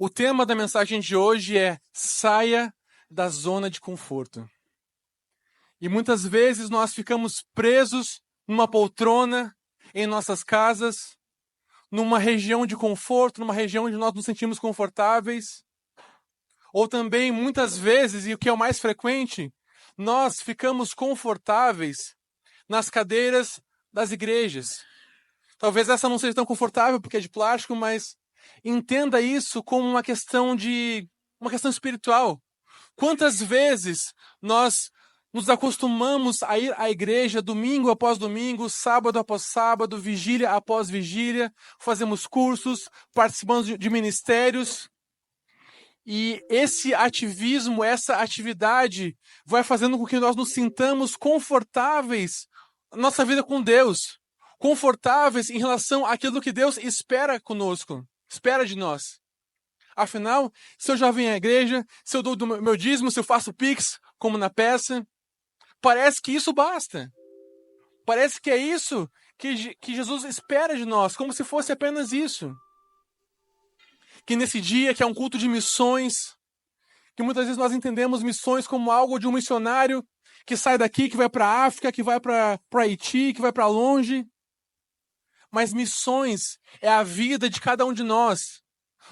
O tema da mensagem de hoje é saia da zona de conforto. E muitas vezes nós ficamos presos numa poltrona, em nossas casas, numa região de conforto, numa região onde nós nos sentimos confortáveis. Ou também, muitas vezes, e o que é o mais frequente, nós ficamos confortáveis nas cadeiras das igrejas. Talvez essa não seja tão confortável porque é de plástico, mas entenda isso como uma questão espiritual. Quantas vezes nós nos acostumamos a ir à igreja domingo após domingo, sábado após sábado, vigília após vigília, fazemos cursos, participamos de ministérios, e esse ativismo, essa atividade vai fazendo com que nós nos sintamos confortáveis na nossa vida com Deus, confortáveis em relação àquilo que Deus espera conosco, espera de nós. Afinal, se eu já venho à igreja, se eu dou do meu dízimo, se eu faço pix, como na peça, parece que isso basta. Parece que é isso que Jesus espera de nós, como se fosse apenas isso. Que nesse dia, que é um culto de missões, que muitas vezes nós entendemos missões como algo de um missionário que sai daqui, que vai para a África, que vai para Haiti, que vai para longe. Mas missões é a vida de cada um de nós.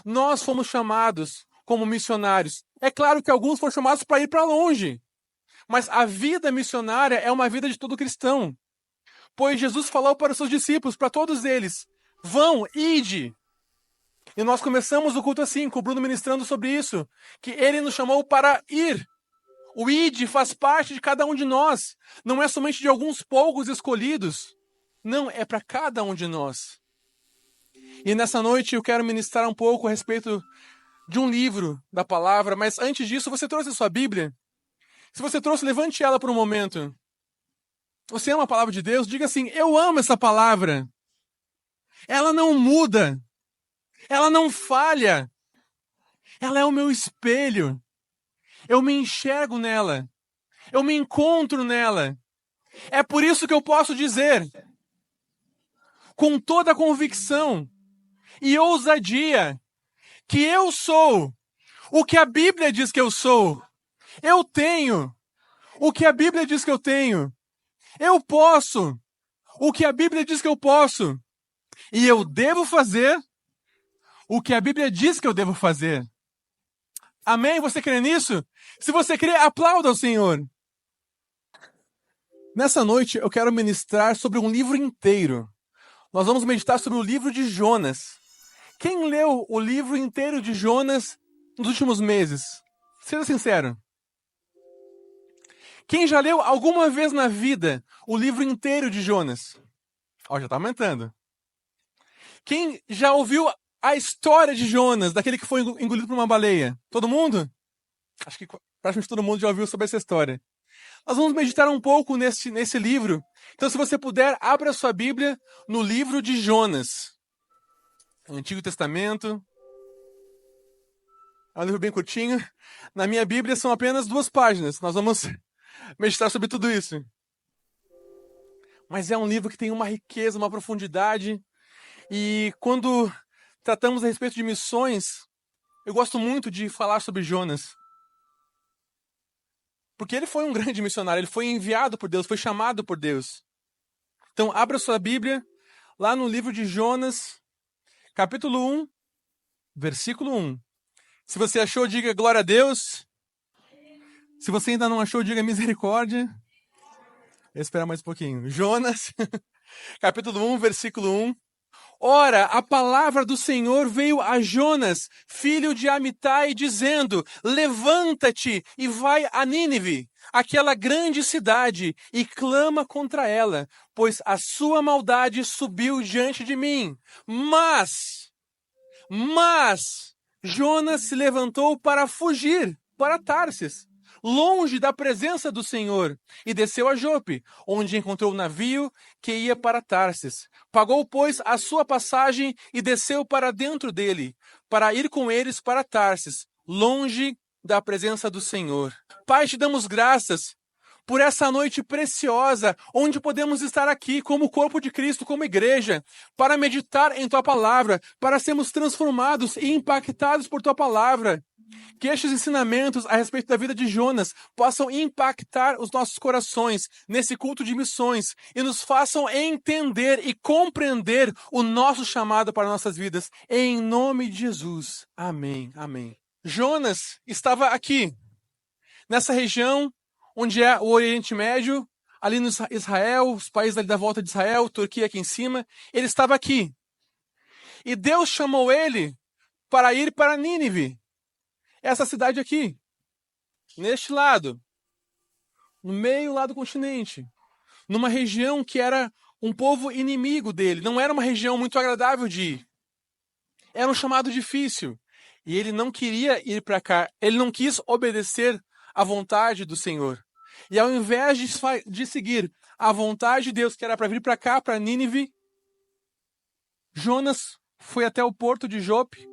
Nós fomos chamados como missionários. É claro que alguns foram chamados para ir para longe. Mas a vida missionária é uma vida de todo cristão. Pois Jesus falou para os seus discípulos, para todos eles, vão, ide. E nós começamos o culto assim, com o Bruno ministrando sobre isso, que ele nos chamou para ir. O ide faz parte de cada um de nós. Não é somente de alguns poucos escolhidos. Não, é para cada um de nós. E nessa noite eu quero ministrar um pouco a respeito de um livro da palavra, mas antes disso, você trouxe a sua Bíblia? Se você trouxe, levante ela por um momento. Você ama a palavra de Deus? Diga assim, eu amo essa palavra. Ela não muda. Ela não falha. Ela é o meu espelho. Eu me enxergo nela. Eu me encontro nela. É por isso que eu posso dizer, com toda a convicção e ousadia, que eu sou o que a Bíblia diz que eu sou. Eu tenho o que a Bíblia diz que eu tenho. Eu posso o que a Bíblia diz que eu posso. E eu devo fazer o que a Bíblia diz que eu devo fazer. Amém? Você crê nisso? Se você crê, aplauda ao Senhor. Nessa noite eu quero ministrar sobre um livro inteiro. Nós vamos meditar sobre o livro de Jonas. Quem leu o livro inteiro de Jonas nos últimos meses? Seja sincero. Quem já leu alguma vez na vida o livro inteiro de Jonas? Ó, já está aumentando. Quem já ouviu a história de Jonas, daquele que foi engolido por uma baleia? Todo mundo? Acho que praticamente todo mundo já ouviu sobre essa história. Nós vamos meditar um pouco nesse livro. Então, se você puder, abra a sua Bíblia no livro de Jonas. Antigo Testamento. É um livro bem curtinho. Na minha Bíblia são apenas 2 páginas. Nós vamos meditar sobre tudo isso. Mas é um livro que tem uma riqueza, uma profundidade. E quando tratamos a respeito de missões, eu gosto muito de falar sobre Jonas. Porque ele foi um grande missionário, ele foi enviado por Deus, foi chamado por Deus. Então, abra sua Bíblia lá no livro de Jonas, capítulo 1, versículo 1. Se você achou, diga glória a Deus. Se você ainda não achou, diga misericórdia. Vou esperar mais um pouquinho. Jonas, capítulo 1, versículo 1. Ora, a palavra do Senhor veio a Jonas, filho de Amitai, dizendo, levanta-te e vai a Nínive, aquela grande cidade, e clama contra ela, pois a sua maldade subiu diante de mim. Mas, Jonas se levantou para fugir para Tarsis, longe da presença do Senhor, e desceu a Jope, onde encontrou o navio que ia para Tarsis. Pagou, pois, a sua passagem e desceu para dentro dele, para ir com eles para Tarsis, longe da presença do Senhor. Pai, te damos graças por essa noite preciosa, onde podemos estar aqui como corpo de Cristo, como igreja, para meditar em Tua palavra, para sermos transformados e impactados por Tua palavra. Que estes ensinamentos a respeito da vida de Jonas possam impactar os nossos corações nesse culto de missões e nos façam entender e compreender o nosso chamado para nossas vidas. Em nome de Jesus. Amém. Amém. Jonas estava aqui, nessa região onde é o Oriente Médio, ali no Israel, os países ali da volta de Israel, Turquia aqui em cima. Ele estava aqui. E Deus chamou ele para ir para Nínive. Essa cidade aqui, neste lado, no meio lá do continente, numa região que era um povo inimigo dele, não era uma região muito agradável de ir. Era um chamado difícil. E ele não queria ir para cá, ele não quis obedecer à vontade do Senhor. E ao invés de seguir a vontade de Deus, que era para vir para cá, para Nínive, Jonas foi até o porto de Jope,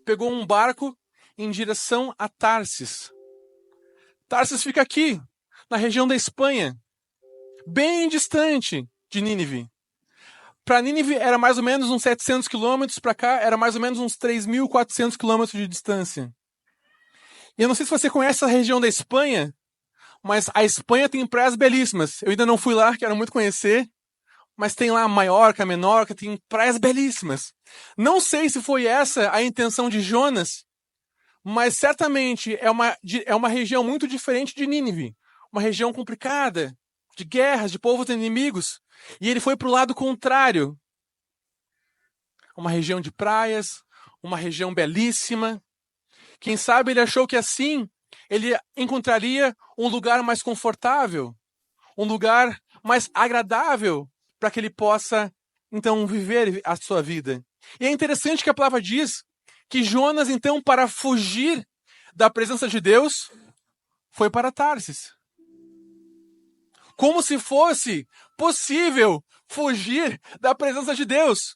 pegou um barco em direção a Tarsis. Tarsis fica aqui, na região da Espanha, bem distante de Nínive. Para Nínive era mais ou menos uns 700 quilômetros, para cá era mais ou menos uns 3.400 quilômetros de distância. E eu não sei se você conhece a região da Espanha, mas a Espanha tem praias belíssimas. Eu ainda não fui lá, quero muito conhecer, mas tem lá Maiorca, Menorca, tem praias belíssimas. Não sei se foi essa a intenção de Jonas, mas certamente é uma região muito diferente de Nínive. Uma região complicada, de guerras, de povos inimigos. E ele foi para o lado contrário. Uma região de praias, uma região belíssima. Quem sabe ele achou que assim ele encontraria um lugar mais confortável, um lugar mais agradável para que ele possa, então, viver a sua vida. E é interessante que a palavra diz que Jonas, então, para fugir da presença de Deus, foi para Tarsis. Como se fosse possível fugir da presença de Deus.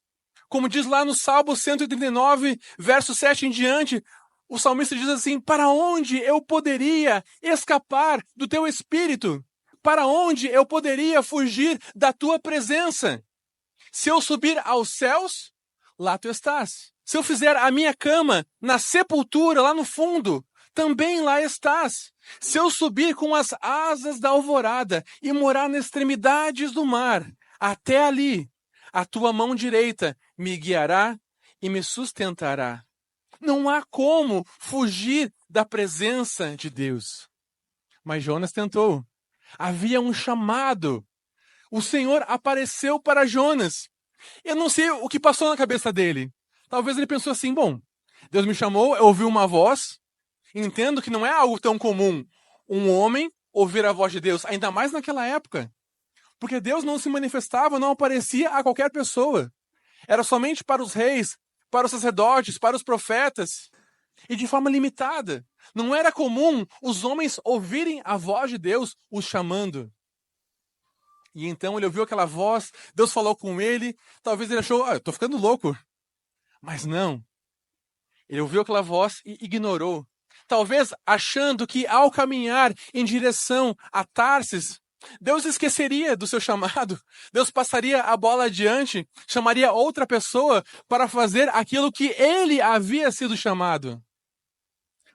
Como diz lá no Salmo 139, verso 7 em diante, o salmista diz assim: para onde eu poderia escapar do teu espírito? Para onde eu poderia fugir da tua presença? Se eu subir aos céus, lá tu estás. Se eu fizer a minha cama na sepultura, lá no fundo, também lá estás. Se eu subir com as asas da alvorada e morar nas extremidades do mar, até ali, a tua mão direita me guiará e me sustentará. Não há como fugir da presença de Deus. Mas Jonas tentou. Havia um chamado. O Senhor apareceu para Jonas. Eu não sei o que passou na cabeça dele. Talvez ele pensou assim: bom, Deus me chamou, eu ouvi uma voz. Entendo que não é algo tão comum um homem ouvir a voz de Deus, ainda mais naquela época. Porque Deus não se manifestava, não aparecia a qualquer pessoa. Era somente para os reis, para os sacerdotes, para os profetas. E de forma limitada. Não era comum os homens ouvirem a voz de Deus os chamando. E então ele ouviu aquela voz, Deus falou com ele, talvez ele achou: eu estou ficando louco. Mas não. Ele ouviu aquela voz e ignorou. Talvez achando que ao caminhar em direção a Tarsis, Deus esqueceria do seu chamado. Deus passaria a bola adiante, chamaria outra pessoa para fazer aquilo que ele havia sido chamado.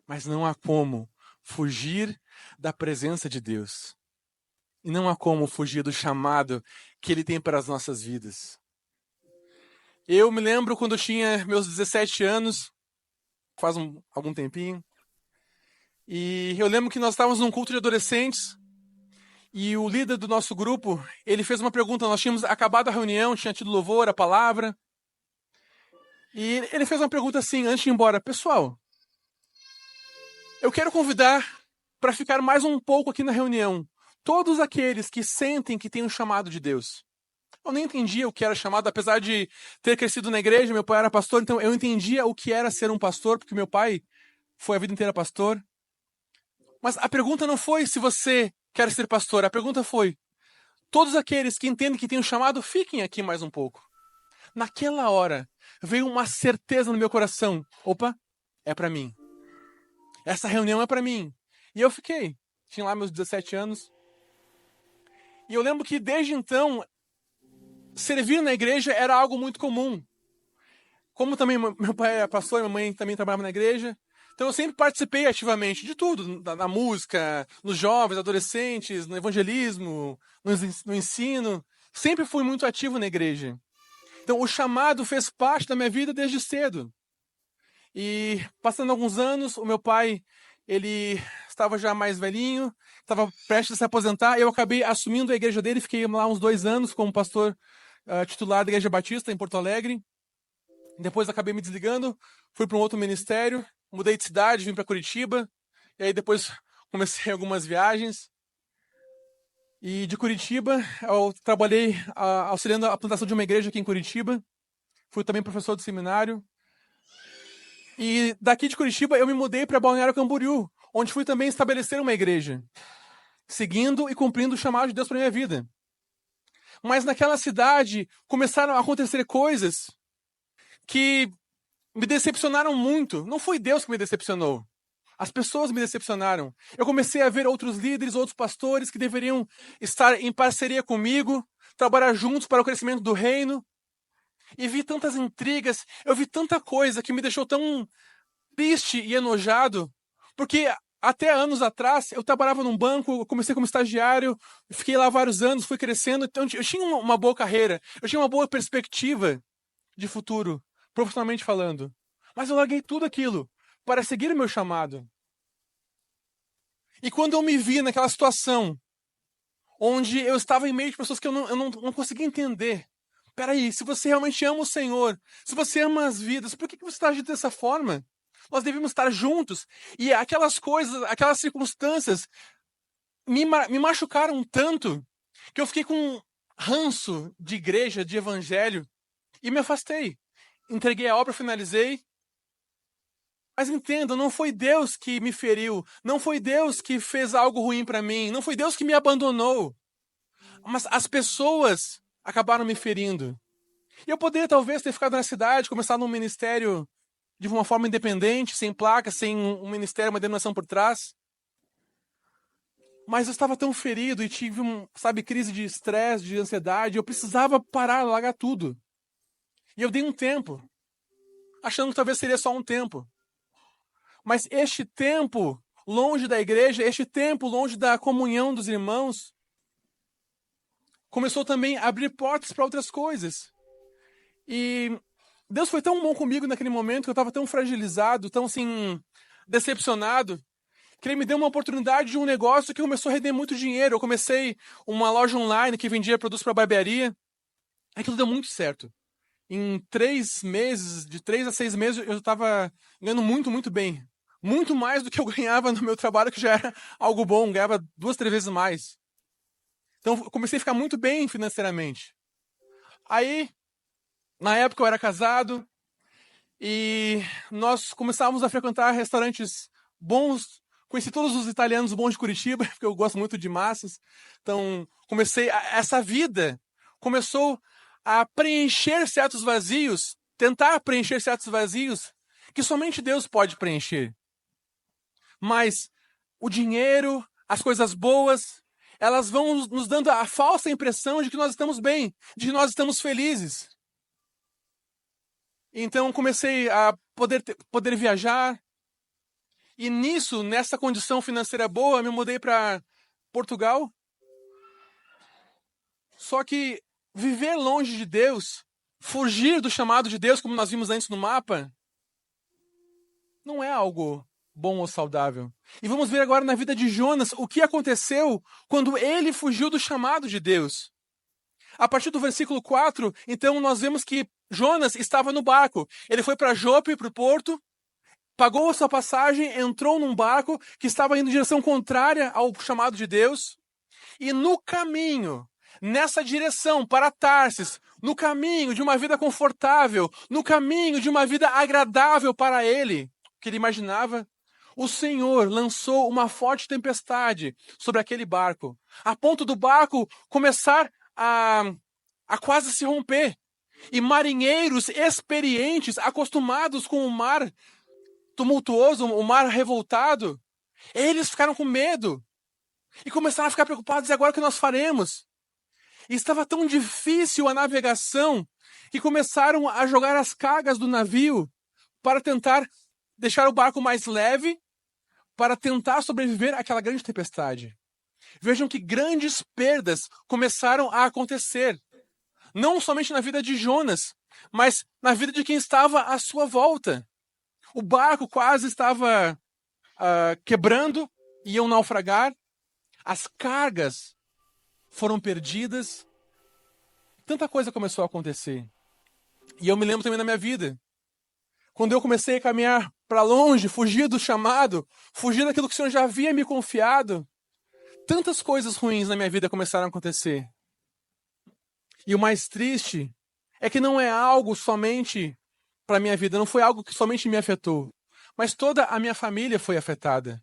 Mas não há como fugir da presença de Deus. E não há como fugir do chamado que ele tem para as nossas vidas. Eu me lembro quando eu tinha meus 17 anos, faz algum tempinho, e eu lembro que nós estávamos num culto de adolescentes, e o líder do nosso grupo, ele fez uma pergunta. Nós tínhamos acabado a reunião, tinha tido louvor, a palavra, e ele fez uma pergunta assim, antes de ir embora: pessoal, eu quero convidar para ficar mais um pouco aqui na reunião todos aqueles que sentem que têm um chamado de Deus. Eu nem entendia o que era chamado, apesar de ter crescido na igreja, meu pai era pastor, então eu entendia o que era ser um pastor, porque meu pai foi a vida inteira pastor. Mas a pergunta não foi se você quer ser pastor, a pergunta foi: todos aqueles que entendem que têm um chamado, fiquem aqui mais um pouco. Naquela hora, veio uma certeza no meu coração: opa, é para mim. Essa reunião é para mim. E eu fiquei. Tinha lá meus 17 anos. E eu lembro que desde então, servir na igreja era algo muito comum. Como também meu pai era pastor, minha mãe também trabalhava na igreja, então eu sempre participei ativamente de tudo, na música, nos jovens, adolescentes, no evangelismo, no ensino. Sempre fui muito ativo na igreja. Então o chamado fez parte da minha vida desde cedo. E passando alguns anos, o meu pai, ele estava já mais velhinho, estava prestes a se aposentar, e eu acabei assumindo a igreja dele, fiquei lá uns 2 anos como pastor titular da Igreja Batista em Porto Alegre. Depois acabei me desligando, fui para um outro ministério, mudei de cidade, vim para Curitiba, e aí depois comecei algumas viagens. E de Curitiba, eu trabalhei auxiliando a plantação de uma igreja aqui em Curitiba, fui também professor de seminário. E daqui de Curitiba eu me mudei para Balneário Camboriú, onde fui também estabelecer uma igreja, seguindo e cumprindo o chamado de Deus para minha vida. Mas naquela cidade começaram a acontecer coisas que me decepcionaram muito. Não foi Deus que me decepcionou. As pessoas me decepcionaram. Eu comecei a ver outros líderes, outros pastores que deveriam estar em parceria comigo, trabalhar juntos para o crescimento do reino. E vi tantas intrigas, eu vi tanta coisa que me deixou tão triste e enojado, porque até anos atrás eu trabalhava num banco, comecei como estagiário, fiquei lá vários anos, fui crescendo, então eu tinha uma boa carreira, eu tinha uma boa perspectiva de futuro, profissionalmente falando. Mas eu larguei tudo aquilo para seguir o meu chamado. E quando eu me vi naquela situação, onde eu estava em meio de pessoas que eu não conseguia entender. Peraí, se você realmente ama o Senhor, se você ama as vidas, por que você está agindo dessa forma? Nós devemos estar juntos. E aquelas coisas, aquelas circunstâncias me machucaram tanto que eu fiquei com ranço de igreja, de evangelho, e me afastei. Entreguei a obra, finalizei. Mas entenda, não foi Deus que me feriu, não foi Deus que fez algo ruim para mim, não foi Deus que me abandonou. Mas as pessoas acabaram me ferindo. E eu poderia talvez ter ficado na cidade, começado um ministério de uma forma independente, sem placa, sem um ministério, uma denominação por trás. Mas eu estava tão ferido e tive crise de estresse, de ansiedade, eu precisava parar, largar tudo. E eu dei um tempo, achando que talvez seria só um tempo. Mas este tempo longe da igreja, este tempo longe da comunhão dos irmãos, começou também a abrir portas para outras coisas. E Deus foi tão bom comigo naquele momento, que eu estava tão fragilizado, tão assim, decepcionado, que Ele me deu uma oportunidade de um negócio que começou a render muito dinheiro. Eu comecei uma loja online que vendia produtos para barbearia. Aquilo deu muito certo. Em 3 meses, de 3 a 6 meses, eu estava ganhando muito, muito bem. Muito mais do que eu ganhava no meu trabalho, que já era algo bom, ganhava 2, 3 vezes mais. Então, eu comecei a ficar muito bem financeiramente. Aí, na época, eu era casado e nós começávamos a frequentar restaurantes bons. Conheci todos os italianos bons de Curitiba, porque eu gosto muito de massas. Então, essa vida começou a preencher certos vazios, tentar preencher certos vazios que somente Deus pode preencher. Mas o dinheiro, as coisas boas, elas vão nos dando a falsa impressão de que nós estamos bem, de que nós estamos felizes. Então comecei a poder viajar. E nessa condição financeira boa, me mudei para Portugal. Só que viver longe de Deus, fugir do chamado de Deus, como nós vimos antes no mapa, não é algo bom ou saudável. E vamos ver agora na vida de Jonas o que aconteceu quando ele fugiu do chamado de Deus. A partir do versículo 4, então nós vemos que Jonas estava no barco. Ele foi para Jope, para o porto, pagou a sua passagem, entrou num barco que estava indo em direção contrária ao chamado de Deus. E no caminho, nessa direção para Tarsis, no caminho de uma vida confortável, no caminho de uma vida agradável para ele, que ele imaginava, o Senhor lançou uma forte tempestade sobre aquele barco, a ponto do barco começar a quase se romper. E marinheiros experientes, acostumados com o mar tumultuoso, o mar revoltado, eles ficaram com medo e começaram a ficar preocupados. E agora o que nós faremos? E estava tão difícil a navegação que começaram a jogar as cargas do navio para tentar deixar o barco mais leve, para tentar sobreviver àquela grande tempestade. Vejam que grandes perdas começaram a acontecer. Não somente na vida de Jonas, mas na vida de quem estava à sua volta. O barco quase estava quebrando, iam naufragar. As cargas foram perdidas. Tanta coisa começou a acontecer. E eu me lembro também da minha vida. Quando eu comecei a caminhar para longe, fugir do chamado, fugir daquilo que o Senhor já havia me confiado, tantas coisas ruins na minha vida começaram a acontecer. E o mais triste é que não é algo somente para a minha vida, não foi algo que somente me afetou, mas toda a minha família foi afetada.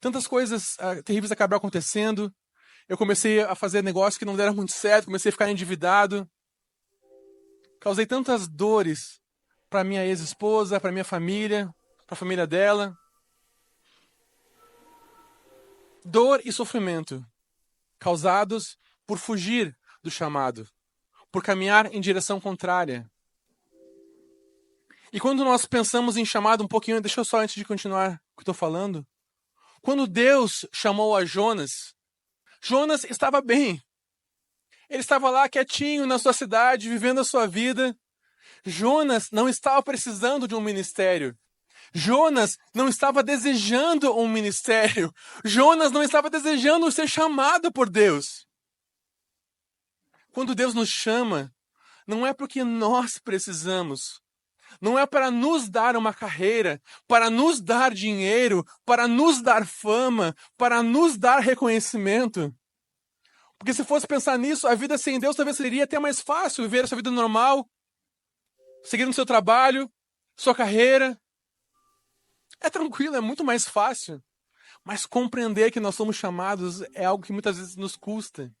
Tantas coisas terríveis acabaram acontecendo. Eu comecei a fazer negócios que não deram muito certo, comecei a ficar endividado. Causei tantas dores para minha ex-esposa, para minha família, para a família dela. Dor e sofrimento causados por fugir do chamado, por caminhar em direção contrária. E quando nós pensamos em chamado um pouquinho, deixa eu só antes de continuar o que estou falando. Quando Deus chamou a Jonas, Jonas estava bem. Ele estava lá quietinho na sua cidade, vivendo a sua vida. Jonas não estava precisando de um ministério. Jonas não estava desejando um ministério. Jonas não estava desejando ser chamado por Deus. Quando Deus nos chama, não é porque nós precisamos. Não é para nos dar uma carreira, para nos dar dinheiro, para nos dar fama, para nos dar reconhecimento. Porque se fosse pensar nisso, a vida sem Deus talvez seria até mais fácil, viver a sua vida normal, seguir no seu trabalho, sua carreira. É tranquilo, é muito mais fácil. Mas compreender que nós somos chamados é algo que muitas vezes nos custa.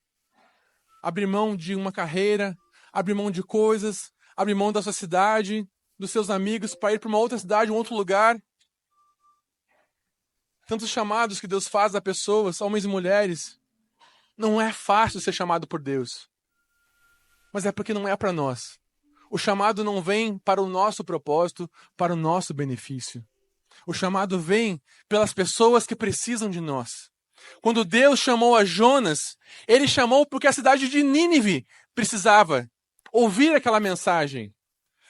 Abrir mão de uma carreira, abrir mão de coisas, abrir mão da sua cidade, dos seus amigos, para ir para uma outra cidade, um outro lugar. Tantos chamados que Deus faz a pessoas, homens e mulheres. Não é fácil ser chamado por Deus. Mas é porque não é para nós. O chamado não vem para o nosso propósito, para o nosso benefício. O chamado vem pelas pessoas que precisam de nós. Quando Deus chamou a Jonas, ele chamou porque a cidade de Nínive precisava ouvir aquela mensagem.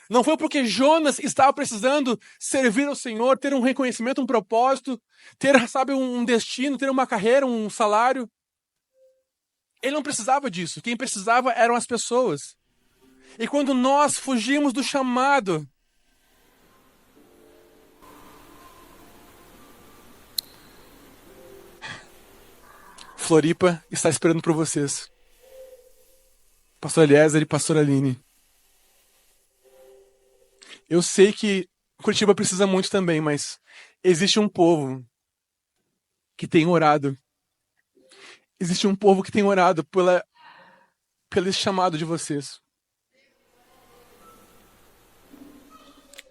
Não foi porque Jonas estava precisando servir ao Senhor, ter um reconhecimento, um propósito, ter, sabe, um destino, ter uma carreira, um salário. Ele não precisava disso. Quem precisava eram as pessoas. E quando nós fugimos do chamado, Floripa está esperando por vocês. Pastor Eliezer e Pastor Aline. Eu sei que Curitiba precisa muito também, mas existe um povo que tem orado. Existe um povo que tem orado pelo chamado de vocês.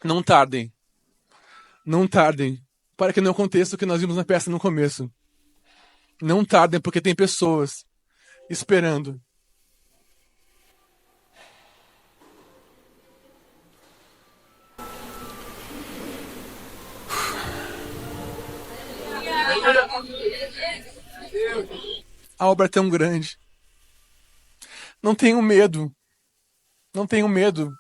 Não tardem. Não tardem. Para que não aconteça o que nós vimos na peça no começo. Não tardem, porque tem pessoas esperando. A obra é tão grande. Não tenham medo. Não tenham medo.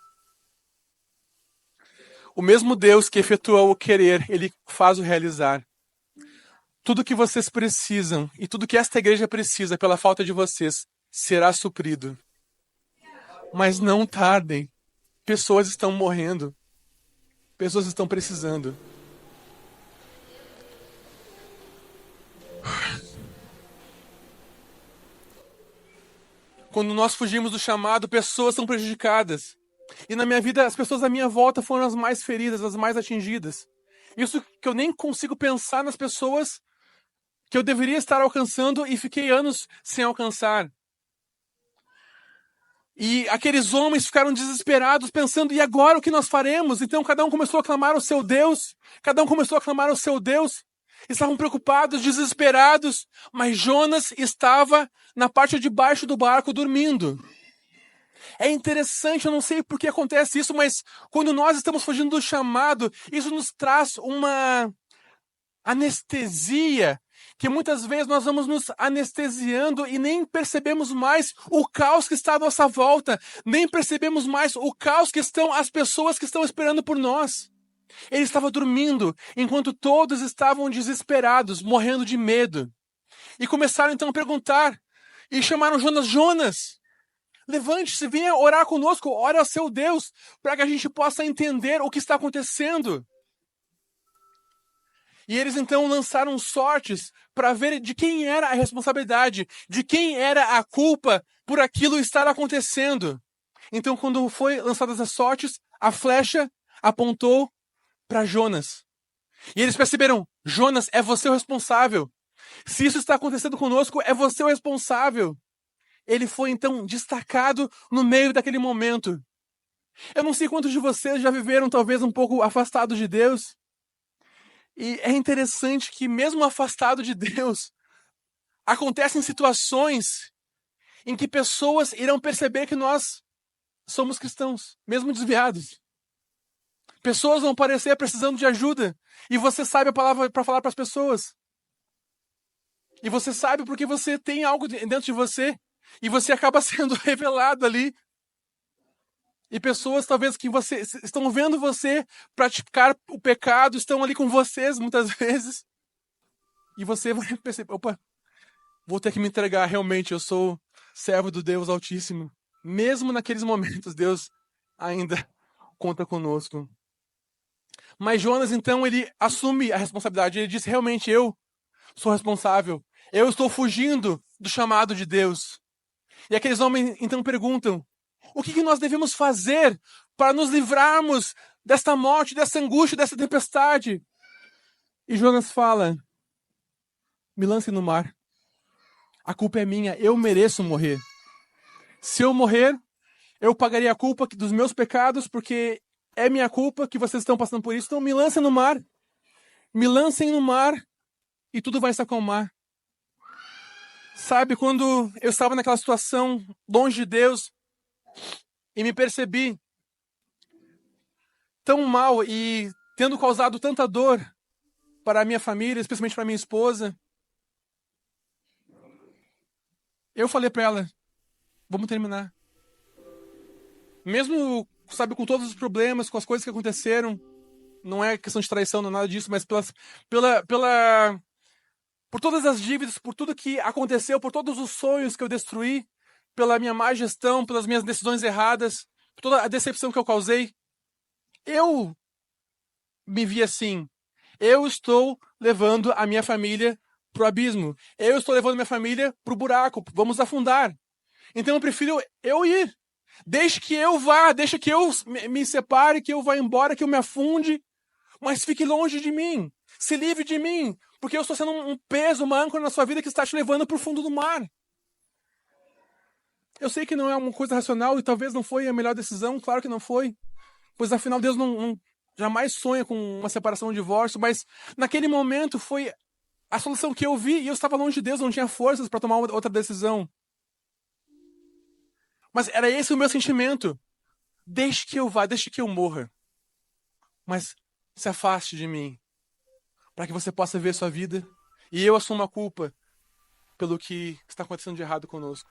O mesmo Deus que efetuou o querer, Ele faz o realizar. Tudo que vocês precisam e tudo que esta igreja precisa pela falta de vocês será suprido. Mas não tardem. Pessoas estão morrendo. Pessoas estão precisando. Quando nós fugimos do chamado, pessoas são prejudicadas. E na minha vida, as pessoas à minha volta foram as mais feridas, as mais atingidas. Isso que eu nem consigo pensar nas pessoas que eu deveria estar alcançando e fiquei anos sem alcançar. E aqueles homens ficaram desesperados, pensando, e agora o que nós faremos? Então cada um começou a clamar ao seu Deus, cada um começou a clamar ao seu Deus. estavam preocupados, desesperados, mas Jonas estava na parte de baixo do barco dormindo. É interessante, eu não sei por que acontece isso, mas quando nós estamos fugindo do chamado, isso nos traz uma anestesia, que muitas vezes nós vamos nos anestesiando e nem percebemos mais o caos que está à nossa volta, nem percebemos mais o caos que estão as pessoas que estão esperando por nós. Ele estava dormindo, enquanto todos estavam desesperados, morrendo de medo. E começaram então a perguntar, e chamaram Jonas: Jonas, levante-se, venha orar conosco, ore ao seu Deus, para que a gente possa entender o que está acontecendo. E eles então lançaram sortes para ver de quem era a responsabilidade, de quem era a culpa por aquilo estar acontecendo. Então, quando foi lançadas as sortes, a flecha apontou para Jonas. E eles perceberam: Jonas, é você o responsável. Se isso está acontecendo conosco, é você o responsável. Ele foi então destacado no meio daquele momento. Eu não sei quantos de vocês já viveram talvez um pouco afastados de Deus. E é interessante que mesmo afastado de Deus, acontecem situações em que pessoas irão perceber que nós somos cristãos, mesmo desviados. Pessoas vão parecer precisando de ajuda, e você sabe a palavra para falar para as pessoas. E você sabe porque você tem algo dentro de você, e você acaba sendo revelado ali. E pessoas talvez que você estão vendo você praticar o pecado, estão ali com vocês muitas vezes. E você vai perceber: opa, vou ter que me entregar, realmente, eu sou servo do Deus Altíssimo. Mesmo naqueles momentos, Deus ainda conta conosco. Mas Jonas, então, ele assume a responsabilidade. Ele diz: realmente, eu sou responsável. Eu estou fugindo do chamado de Deus. E aqueles homens, então, perguntam: o que nós devemos fazer para nos livrarmos desta morte, dessa angústia, dessa tempestade? E Jonas fala: me lancem no mar. A culpa é minha, eu mereço morrer. Se eu morrer, eu pagaria a culpa dos meus pecados, porque é minha culpa que vocês estão passando por isso. Então me lancem no mar. Me lancem no mar e tudo vai se acalmar. Sabe, quando eu estava naquela situação, longe de Deus, e me percebi tão mal e tendo causado tanta dor para a minha família, especialmente para a minha esposa, eu falei para ela: vamos terminar. Mesmo, sabe, com todos os problemas, com as coisas que aconteceram, não é questão de traição, não é nada disso, mas por todas as dívidas, por tudo que aconteceu, por todos os sonhos que eu destruí, pela minha má gestão, pelas minhas decisões erradas, por toda a decepção que eu causei, eu me vi assim: eu estou levando a minha família pro abismo. Eu estou levando minha família pro buraco. Vamos afundar. Então eu prefiro eu ir. Deixe que eu vá, deixe que eu me separe, que eu vá embora, que eu me afunde. Mas fique longe de mim. Se livre de mim. Porque eu estou sendo um peso, uma âncora na sua vida que está te levando pro fundo do mar. Eu sei que não é uma coisa racional e talvez não foi a melhor decisão. Claro que não foi. Pois afinal Deus não jamais sonha com uma separação, um divórcio. Mas naquele momento foi a solução que eu vi, e eu estava longe de Deus, não tinha forças para tomar outra decisão. Mas era esse o meu sentimento. Deixe que eu vá, deixe que eu morra. Mas se afaste de mim, para que você possa ver sua vida, e eu assumo a culpa pelo que está acontecendo de errado conosco.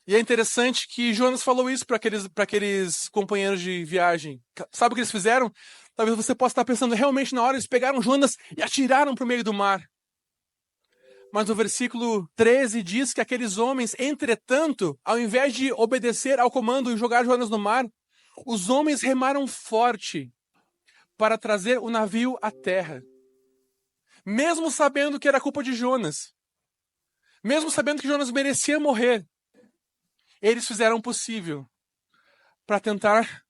E é interessante que Jonas falou isso para aqueles companheiros de viagem. Sabe o que eles fizeram? Talvez você possa estar pensando: realmente na hora eles pegaram Jonas e atiraram para o meio do mar. Mas o versículo 13 diz que aqueles homens, entretanto, ao invés de obedecer ao comando e jogar Jonas no mar, os homens remaram forte para trazer o navio à terra. Mesmo sabendo que era culpa de Jonas, mesmo sabendo que Jonas merecia morrer, eles fizeram o possível para tentar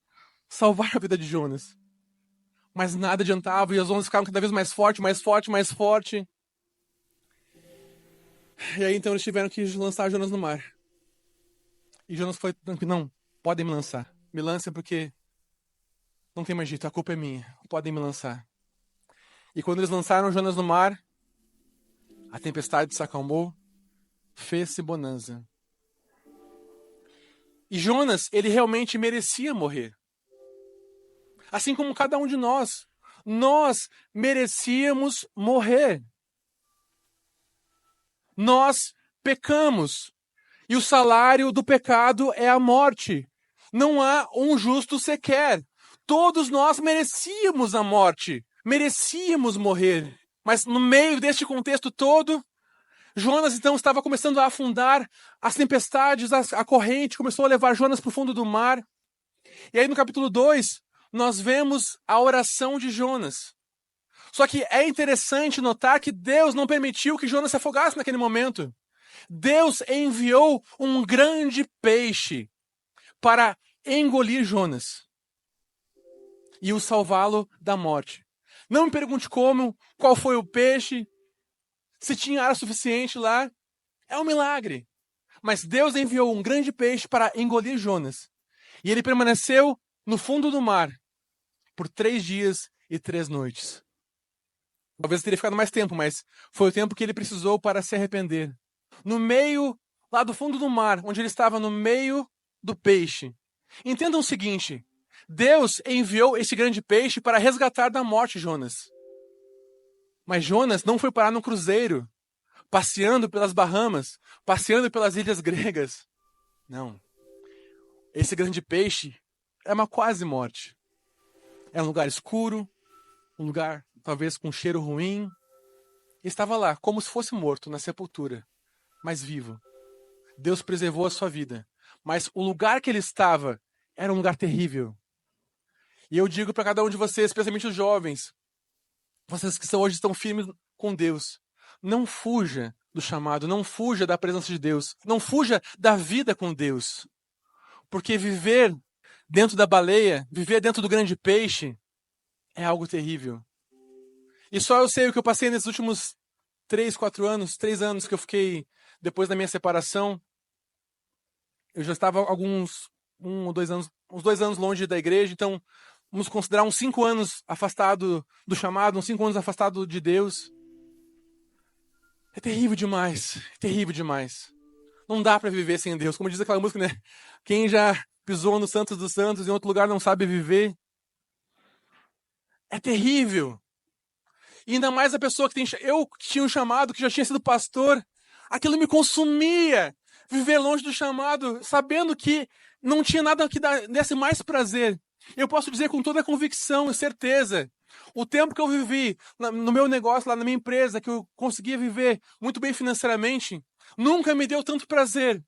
salvar a vida de Jonas. Mas nada adiantava, e as ondas ficavam cada vez mais forte, mais forte, mais forte. E aí então eles tiveram que lançar Jonas no mar. E Jonas foi tranquilo: não, podem me lançar. Me lancem porque não tem mais jeito, a culpa é minha. Podem me lançar. E quando eles lançaram Jonas no mar, a tempestade se acalmou, fez-se bonança. E Jonas, ele realmente merecia morrer. Assim como cada um de nós. Nós merecíamos morrer. Nós pecamos. E o salário do pecado é a morte. Não há um justo sequer. Todos nós merecíamos a morte. Merecíamos morrer. Mas no meio deste contexto todo, Jonas então estava começando a afundar, as tempestades, a corrente começou a levar Jonas para o fundo do mar. E aí no capítulo 2, nós vemos a oração de Jonas. Só que é interessante notar que Deus não permitiu que Jonas se afogasse naquele momento. Deus enviou um grande peixe para engolir Jonas e o salvá-lo da morte. Não me pergunte como, qual foi o peixe, se tinha ar suficiente lá. É um milagre. Mas Deus enviou um grande peixe para engolir Jonas. E ele permaneceu no fundo do mar por 3 dias e 3 noites. Talvez teria ficado mais tempo, mas foi o tempo que ele precisou para se arrepender. No meio, lá do fundo do mar, onde ele estava no meio do peixe. Entendam o seguinte, Deus enviou esse grande peixe para resgatar da morte Jonas. Mas Jonas não foi parar num cruzeiro, passeando pelas Bahamas, passeando pelas ilhas gregas. Não. Esse grande peixe é uma quase morte. É um lugar escuro, um lugar talvez com cheiro ruim. Estava lá, como se fosse morto, na sepultura, mas vivo. Deus preservou a sua vida. Mas o lugar que ele estava era um lugar terrível. E eu digo para cada um de vocês, especialmente os jovens, vocês que hoje estão firmes com Deus, não fuja do chamado, não fuja da presença de Deus, não fuja da vida com Deus. Porque viver dentro da baleia, viver dentro do grande peixe, é algo terrível. E só eu sei o que eu passei nesses últimos 3 anos que eu fiquei depois da minha separação. Eu já estava uns 2 anos longe da igreja, então vamos considerar uns 5 anos afastado do chamado, uns 5 anos afastado de Deus. É terrível demais, terrível demais. Não dá para viver sem Deus. Como diz aquela música, né? Quem já pisou no Santos dos Santos em outro lugar não sabe viver. É terrível. E ainda mais a pessoa que tem... Eu que tinha um chamado, que já tinha sido pastor, aquilo me consumia. Viver longe do chamado, sabendo que não tinha nada que desse mais prazer. Eu posso dizer com toda a convicção e certeza, o tempo que eu vivi no meu negócio, lá na minha empresa, que eu conseguia viver muito bem financeiramente, nunca me deu tanto prazer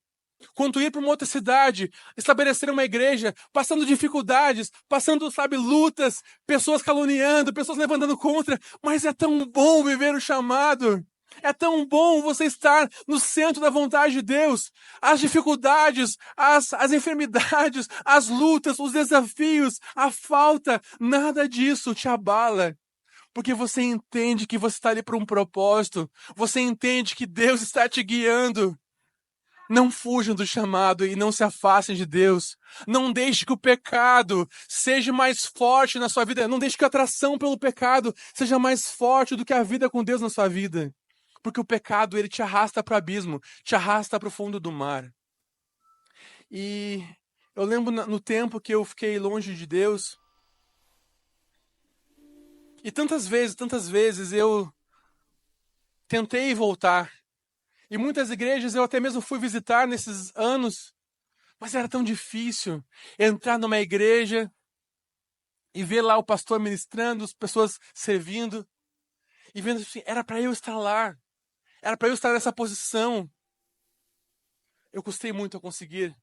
quanto ir para uma outra cidade, estabelecer uma igreja, passando dificuldades, passando, lutas, pessoas caluniando, pessoas levantando contra, mas é tão bom viver o chamado. É tão bom você estar no centro da vontade de Deus. As dificuldades, as enfermidades, as lutas, os desafios, a falta, nada disso te abala. Porque você entende que você está ali por um propósito. Você entende que Deus está te guiando. Não fujam do chamado e não se afastem de Deus. Não deixe que o pecado seja mais forte na sua vida. Não deixe que a atração pelo pecado seja mais forte do que a vida com Deus na sua vida. Porque o pecado, ele te arrasta para o abismo, te arrasta para o fundo do mar. E eu lembro no tempo que eu fiquei longe de Deus. E tantas vezes eu tentei voltar. E muitas igrejas eu até mesmo fui visitar nesses anos. Mas era tão difícil entrar numa igreja e ver lá o pastor ministrando, as pessoas servindo. E vendo assim, era para eu estar lá. Era para eu estar nessa posição. Eu custei muito a conseguir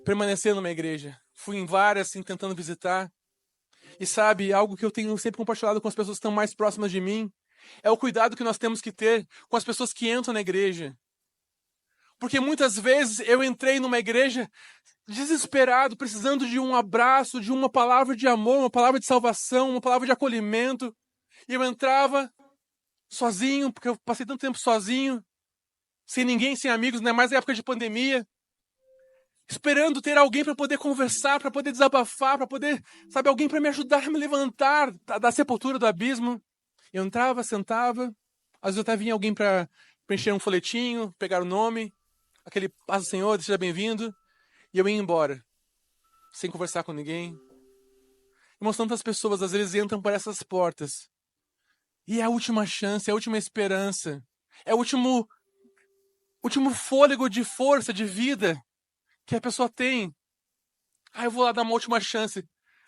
permanecer numa igreja. Fui em várias, assim, tentando visitar. E sabe, algo que eu tenho sempre compartilhado com as pessoas que estão mais próximas de mim, é o cuidado que nós temos que ter com as pessoas que entram na igreja. Porque muitas vezes eu entrei numa igreja desesperado, precisando de um abraço, de uma palavra de amor, uma palavra de salvação, uma palavra de acolhimento. E eu entrava sozinho, porque eu passei tanto tempo sozinho, sem ninguém, sem amigos, não é mais na época de pandemia, esperando ter alguém para poder conversar, para poder desabafar, para poder, alguém para me ajudar a me levantar da sepultura do abismo. Eu entrava, sentava, às vezes eu até vinha alguém para preencher um folhetinho, pegar o nome, aquele paz do Senhor, seja bem-vindo, e eu ia embora, sem conversar com ninguém. Irmãos, tantas pessoas às vezes entram por essas portas, e é a última chance, é a última esperança, é o último fôlego de força, de vida que a pessoa tem. Eu vou lá dar uma última chance.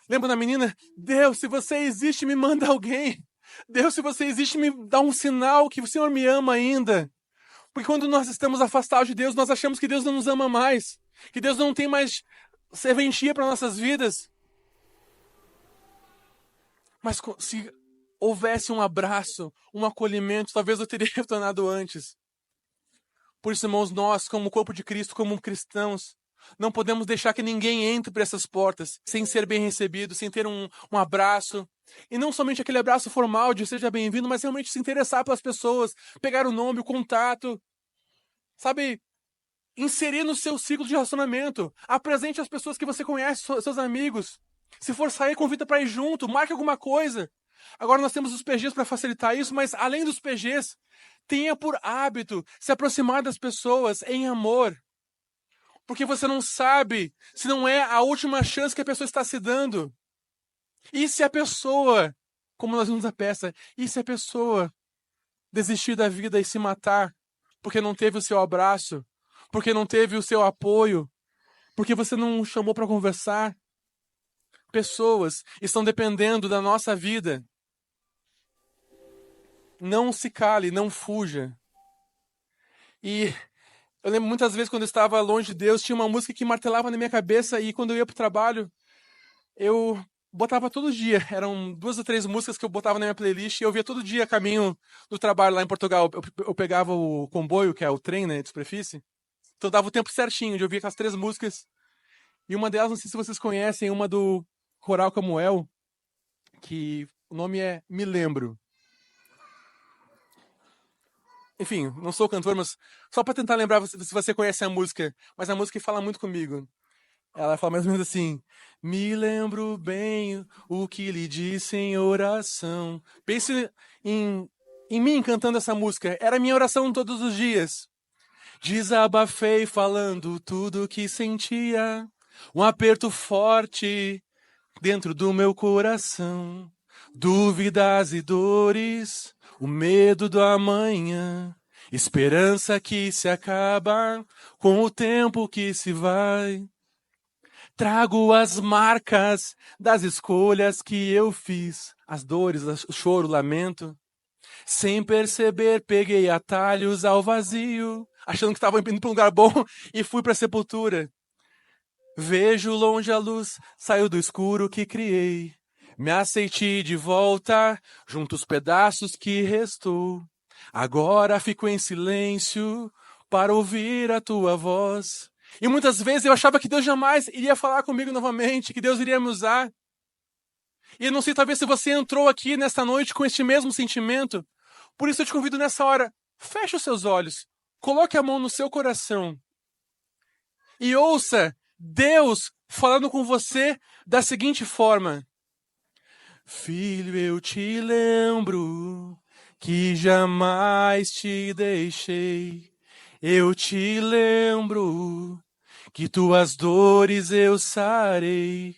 Lembra da menina? Deus, se você existe, me manda alguém. Deus, se você existe, me dá um sinal que o Senhor me ama ainda. Porque quando nós estamos afastados de Deus, nós achamos que Deus não nos ama mais. Que Deus não tem mais serventia para nossas vidas. Mas se houvesse um abraço, um acolhimento, talvez eu teria retornado antes. Por isso, irmãos, nós, como corpo de Cristo, como cristãos, não podemos deixar que ninguém entre por essas portas sem ser bem recebido, sem ter um abraço. E não somente aquele abraço formal de seja bem-vindo, mas realmente se interessar pelas pessoas, pegar o nome, o contato, sabe? Inserir no seu ciclo de relacionamento. Apresente as pessoas que você conhece, seus amigos. Se for sair, convida para ir junto, marque alguma coisa. Agora nós temos os PGs para facilitar isso, mas além dos PGs, tenha por hábito se aproximar das pessoas em amor. Porque você não sabe se não é a última chance que a pessoa está se dando. E se a pessoa, como nós vimos na peça, e se a pessoa desistir da vida e se matar porque não teve o seu abraço, porque não teve o seu apoio, porque você não chamou para conversar? Pessoas estão dependendo da nossa vida. Não se cale, não fuja. E eu lembro muitas vezes quando eu estava longe de Deus, tinha uma música que martelava na minha cabeça e quando eu ia para o trabalho, eu botava todo dia. Eram 2 ou 3 músicas que eu botava na minha playlist e eu via todo dia caminho do trabalho lá em Portugal. Eu pegava o comboio, que é o trem, né, de superfície. Então dava o tempo certinho de ouvir aquelas 3 músicas. E uma delas, não sei se vocês conhecem, uma do Coral Camuel, que o nome é Me Lembro. Enfim, não sou cantor, mas só para tentar lembrar se você conhece a música. Mas a música fala muito comigo. Ela fala mais ou menos assim: me lembro bem o que lhe disse em oração. Pense em mim cantando essa música. Era minha oração todos os dias. Desabafei falando tudo o que sentia. Um aperto forte dentro do meu coração. Dúvidas e dores, o medo do amanhã. Esperança que se acaba com o tempo que se vai. Trago as marcas das escolhas que eu fiz, as dores, o choro, o lamento. Sem perceber, peguei atalhos ao vazio, achando que estava indo para um lugar bom e fui para a sepultura. Vejo longe a luz, saiu do escuro que criei. Me aceitei de volta, junto os pedaços que restou. Agora fico em silêncio para ouvir a tua voz. E muitas vezes eu achava que Deus jamais iria falar comigo novamente, que Deus iria me usar. E eu não sei, talvez se você entrou aqui nesta noite com este mesmo sentimento. Por isso eu te convido nessa hora, feche os seus olhos, coloque a mão no seu coração e ouça Deus falando com você da seguinte forma: filho, eu te lembro que jamais te deixei. Eu te lembro que tuas dores eu sarei.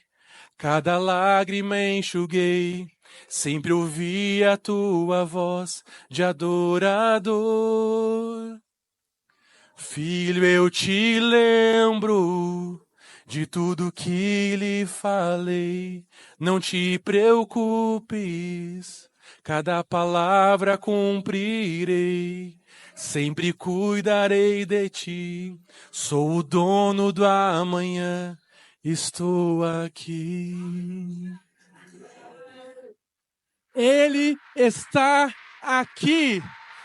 Cada lágrima enxuguei. Sempre ouvi a tua voz de adorador. Filho, eu te lembro de tudo que lhe falei. Não te preocupes, cada palavra cumprirei. Sempre cuidarei de ti. Sou o dono do amanhã. Estou aqui. Ele está aqui.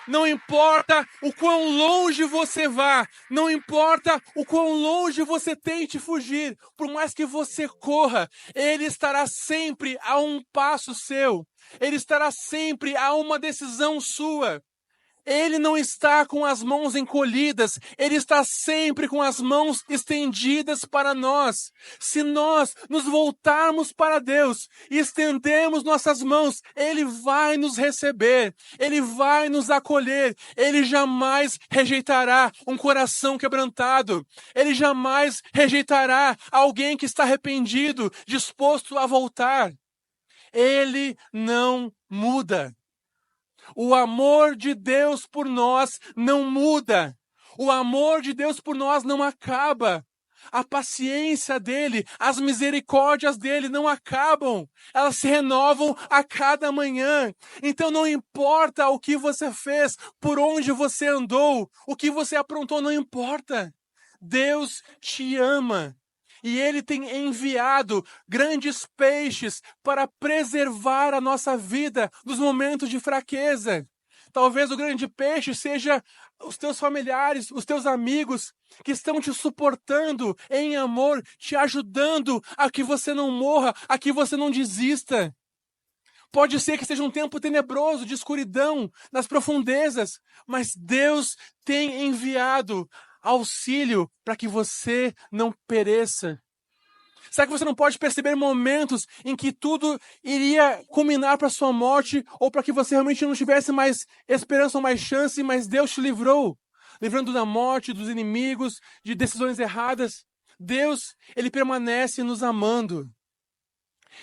Não importa o quão longe você vá, não importa o quão longe você tente fugir, por mais que você corra, Ele estará sempre a um passo seu. Ele estará sempre a uma decisão sua. Ele não está com as mãos encolhidas, Ele está sempre com as mãos estendidas para nós. Se nós nos voltarmos para Deus e estendermos nossas mãos, Ele vai nos receber, Ele vai nos acolher, Ele jamais rejeitará um coração quebrantado, Ele jamais rejeitará alguém que está arrependido, disposto a voltar. Ele não muda. O amor de Deus por nós não muda. O amor de Deus por nós não acaba. A paciência dele, as misericórdias dele não acabam. Elas se renovam a cada manhã. Então não importa o que você fez, por onde você andou, o que você aprontou, não importa. Deus te ama. E Ele tem enviado grandes peixes para preservar a nossa vida nos momentos de fraqueza. Talvez o grande peixe seja os teus familiares, os teus amigos, que estão te suportando em amor, te ajudando a que você não morra, a que você não desista. Pode ser que seja um tempo tenebroso, de escuridão, nas profundezas, mas Deus tem enviado auxílio para que você não pereça. Será que você não pode perceber momentos em que tudo iria culminar para a sua morte ou para que você realmente não tivesse mais esperança ou mais chance, mas Deus te livrou, livrando da morte, dos inimigos, de decisões erradas? Deus, Ele permanece nos amando.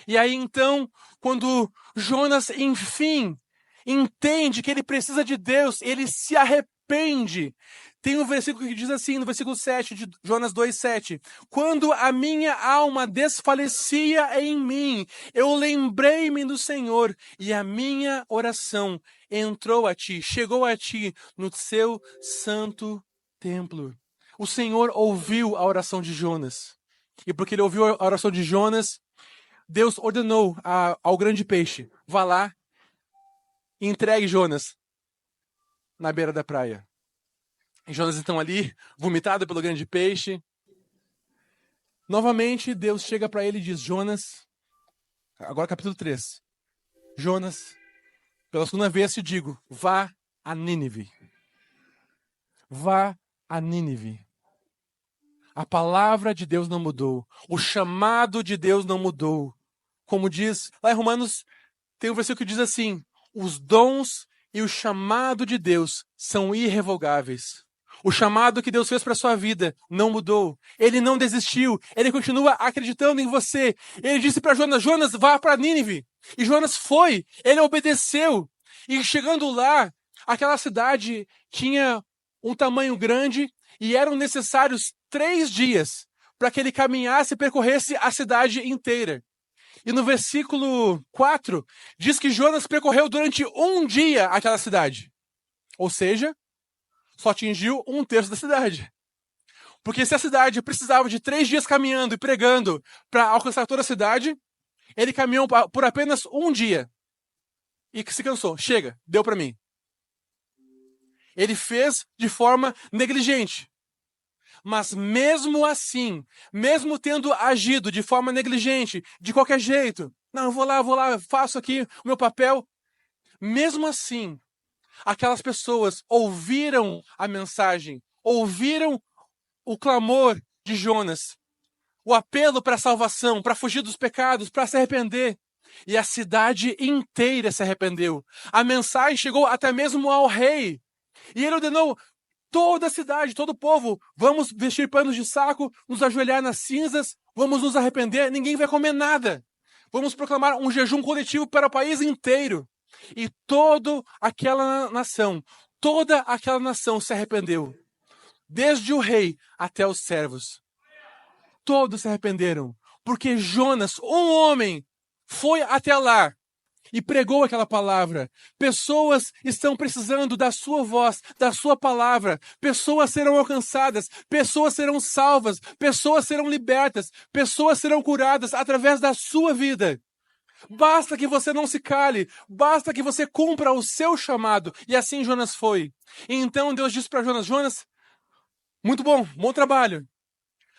E aí então, quando Jonas, enfim, entende que ele precisa de Deus, ele se arrepende. Tem um versículo que diz assim, no versículo 7 de Jonas 2:7. Quando a minha alma desfalecia em mim, eu lembrei-me do Senhor, e a minha oração entrou a ti, chegou a ti no seu santo templo. O Senhor ouviu a oração de Jonas. E porque ele ouviu a oração de Jonas, Deus ordenou ao grande peixe, vá lá e entregue Jonas na beira da praia. E Jonas então ali, vomitado pelo grande peixe. Novamente, Deus chega para ele e diz, Jonas, agora capítulo 3. Jonas, pela segunda vez te digo, vá a Nínive. Vá a Nínive. A palavra de Deus não mudou. O chamado de Deus não mudou. Como diz, lá em Romanos, tem um versículo que diz assim, os dons e o chamado de Deus são irrevogáveis. O chamado que Deus fez para a sua vida não mudou. Ele não desistiu. Ele continua acreditando em você. Ele disse para Jonas, Jonas, vá para Nínive. E Jonas foi. Ele obedeceu. E chegando lá, aquela cidade tinha um tamanho grande e eram necessários 3 dias para que ele caminhasse e percorresse a cidade inteira. E no versículo 4, diz que Jonas percorreu durante 1 dia aquela cidade. Ou seja, só atingiu 1/3 da cidade. Porque se a cidade precisava de 3 dias caminhando e pregando para alcançar toda a cidade, ele caminhou por apenas 1 dia. E se cansou. Chega, deu para mim. Ele fez de forma negligente. Mas mesmo assim, mesmo tendo agido de forma negligente, de qualquer jeito, não, eu vou lá, faço aqui o meu papel. Mesmo assim, aquelas pessoas ouviram a mensagem, ouviram o clamor de Jonas, o apelo para a salvação, para fugir dos pecados, para se arrepender. E a cidade inteira se arrependeu. A mensagem chegou até mesmo ao rei. E ele ordenou toda a cidade, todo o povo, vamos vestir panos de saco, nos ajoelhar nas cinzas, vamos nos arrepender, ninguém vai comer nada. Vamos proclamar um jejum coletivo para o país inteiro. E toda aquela nação se arrependeu. Desde o rei até os servos. Todos se arrependeram. Porque Jonas, um homem, foi até lá e pregou aquela palavra. Pessoas estão precisando da sua voz, da sua palavra. Pessoas serão alcançadas, pessoas serão salvas, pessoas serão libertas, pessoas serão curadas através da sua vida. Basta que você não se cale, basta que você cumpra o seu chamado. E assim Jonas foi. E então Deus disse para Jonas, Jonas, muito bom trabalho.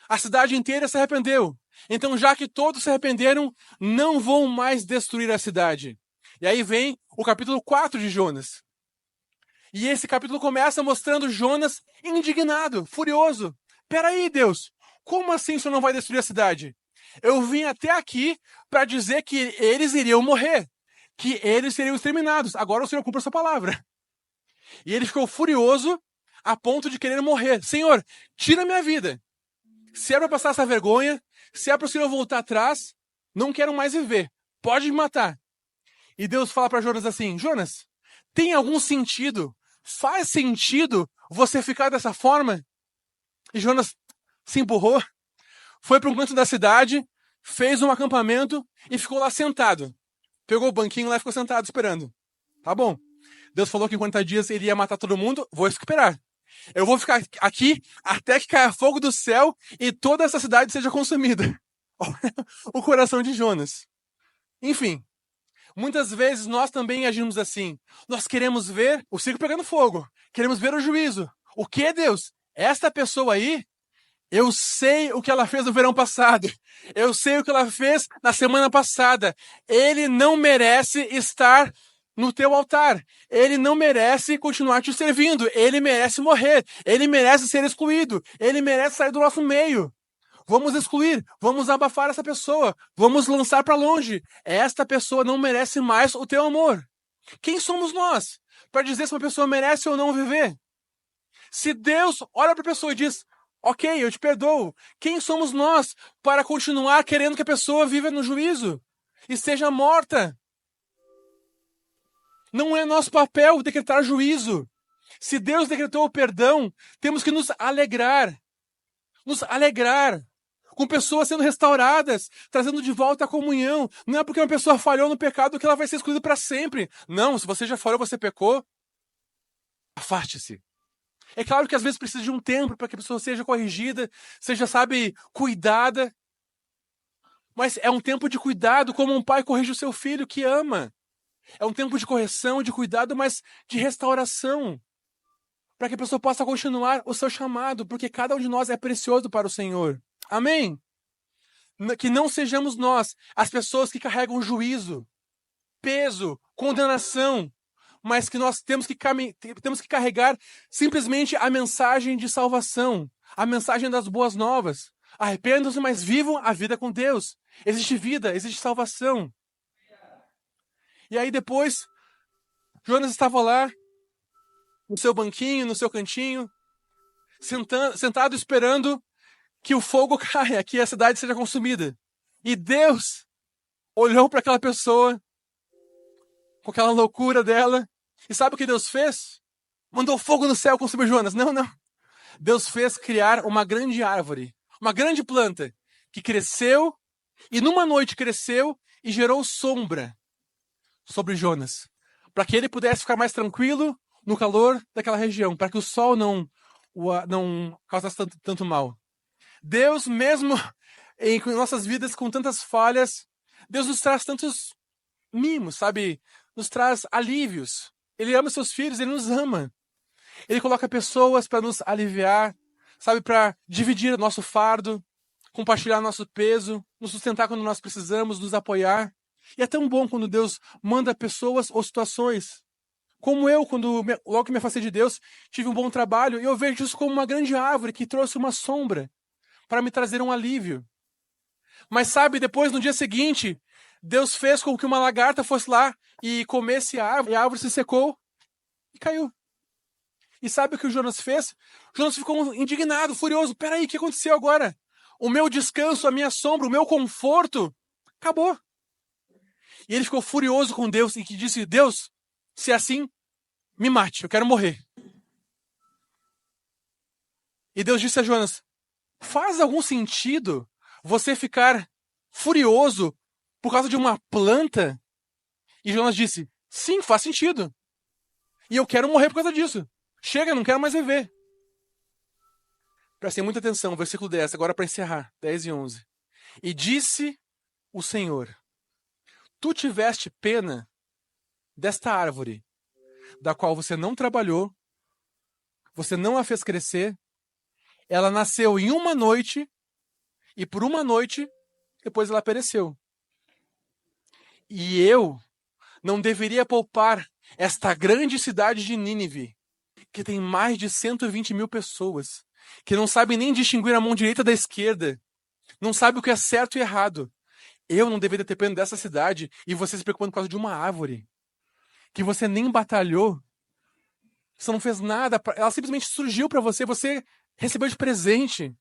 A cidade inteira se arrependeu. Então, já que todos se arrependeram, não vão mais destruir a cidade. E aí vem o capítulo 4 de Jonas. E esse capítulo começa mostrando Jonas indignado, furioso. Peraí, Deus, como assim o senhor não vai destruir a cidade? Eu vim até aqui para dizer que eles iriam morrer, que eles seriam exterminados. Agora o senhor cumpre a sua palavra. E ele ficou furioso a ponto de querer morrer. Senhor, tira minha vida. Se é para passar essa vergonha, se é para o senhor voltar atrás, não quero mais viver. Pode me matar. E Deus fala para Jonas assim, Jonas, tem algum sentido? Faz sentido você ficar dessa forma? E Jonas se empurrou, foi para um canto da cidade, fez um acampamento e ficou lá sentado. Pegou o banquinho lá e ficou sentado esperando. Tá bom. Deus falou que em 40 dias ele ia matar todo mundo, vou esperar. Eu vou ficar aqui até que caia fogo do céu e toda essa cidade seja consumida. O coração de Jonas. Enfim, muitas vezes nós também agimos assim. Nós queremos ver o circo pegando fogo. Queremos ver o juízo. O que é Deus? Esta pessoa aí, eu sei o que ela fez no verão passado. Eu sei o que ela fez na semana passada. Ele não merece estar no teu altar. Ele não merece continuar te servindo. Ele merece morrer. Ele merece ser excluído. Ele merece sair do nosso meio. Vamos excluir. Vamos abafar essa pessoa. Vamos lançar para longe. Esta pessoa não merece mais o teu amor. Quem somos nós para dizer se uma pessoa merece ou não viver? Se Deus olha para a pessoa e diz, ok, eu te perdoo. Quem somos nós para continuar querendo que a pessoa viva no juízo e seja morta? Não é nosso papel decretar juízo. Se Deus decretou o perdão, temos que nos alegrar. Nos alegrar com pessoas sendo restauradas, trazendo de volta a comunhão. Não é porque uma pessoa falhou no pecado que ela vai ser excluída para sempre. Não, se você já falhou, você pecou, afaste-se. É claro que às vezes precisa de um tempo para que a pessoa seja corrigida, seja, cuidada. Mas é um tempo de cuidado, como um pai corrige o seu filho que ama. É um tempo de correção, de cuidado, mas de restauração. Para que a pessoa possa continuar o seu chamado, porque cada um de nós é precioso para o Senhor. Amém? Que não sejamos nós as pessoas que carregam juízo, peso, condenação, mas que nós temos que carregar simplesmente a mensagem de salvação, a mensagem das boas novas. Arrependam-se, mas vivam a vida com Deus. Existe vida, existe salvação. E aí depois, Jonas estava lá, no seu banquinho, no seu cantinho, sentado esperando que o fogo caia, que a cidade seja consumida. E Deus olhou para aquela pessoa, com aquela loucura dela, e sabe o que Deus fez? Mandou fogo no céu consumir Jonas. Não. Deus fez criar uma grande árvore, uma grande planta, que cresceu, e numa noite cresceu e gerou sombra sobre Jonas, para que ele pudesse ficar mais tranquilo no calor daquela região, para que o sol não causasse tanto mal. Deus, mesmo em nossas vidas com tantas falhas, Deus nos traz tantos mimos, nos traz alívios. Ele ama seus filhos, Ele nos ama. Ele coloca pessoas para nos aliviar, para dividir nosso fardo, compartilhar nosso peso, nos sustentar quando nós precisamos, nos apoiar. E é tão bom quando Deus manda pessoas ou situações. Como eu, logo que me afastei de Deus, tive um bom trabalho, e eu vejo isso como uma grande árvore que trouxe uma sombra para me trazer um alívio. Mas depois, no dia seguinte, Deus fez com que uma lagarta fosse lá e comesse a árvore, e a árvore se secou e caiu. E o que o Jonas fez? Jonas ficou indignado, furioso. Peraí, o que aconteceu agora? O meu descanso, a minha sombra, o meu conforto, acabou. E ele ficou furioso com Deus e que disse, Deus, se é assim, me mate, eu quero morrer. E Deus disse a Jonas, faz algum sentido você ficar furioso por causa de uma planta? E Jonas disse, sim, faz sentido. E eu quero morrer por causa disso. Chega, não quero mais viver. Prestem muita atenção, versículo 10, agora para encerrar, 10 e 11. E disse o Senhor, tu tiveste pena desta árvore, da qual você não trabalhou, você não a fez crescer, ela nasceu em uma noite, e por uma noite, depois ela pereceu. E eu não deveria poupar esta grande cidade de Nínive, que tem mais de 120 mil pessoas que não sabem nem distinguir a mão direita da esquerda, não sabem o que é certo e errado. Eu não deveria ter pena dessa cidade e você se preocupando por causa de uma árvore que você nem batalhou, você não fez nada, ela simplesmente surgiu para você, você recebeu de presente.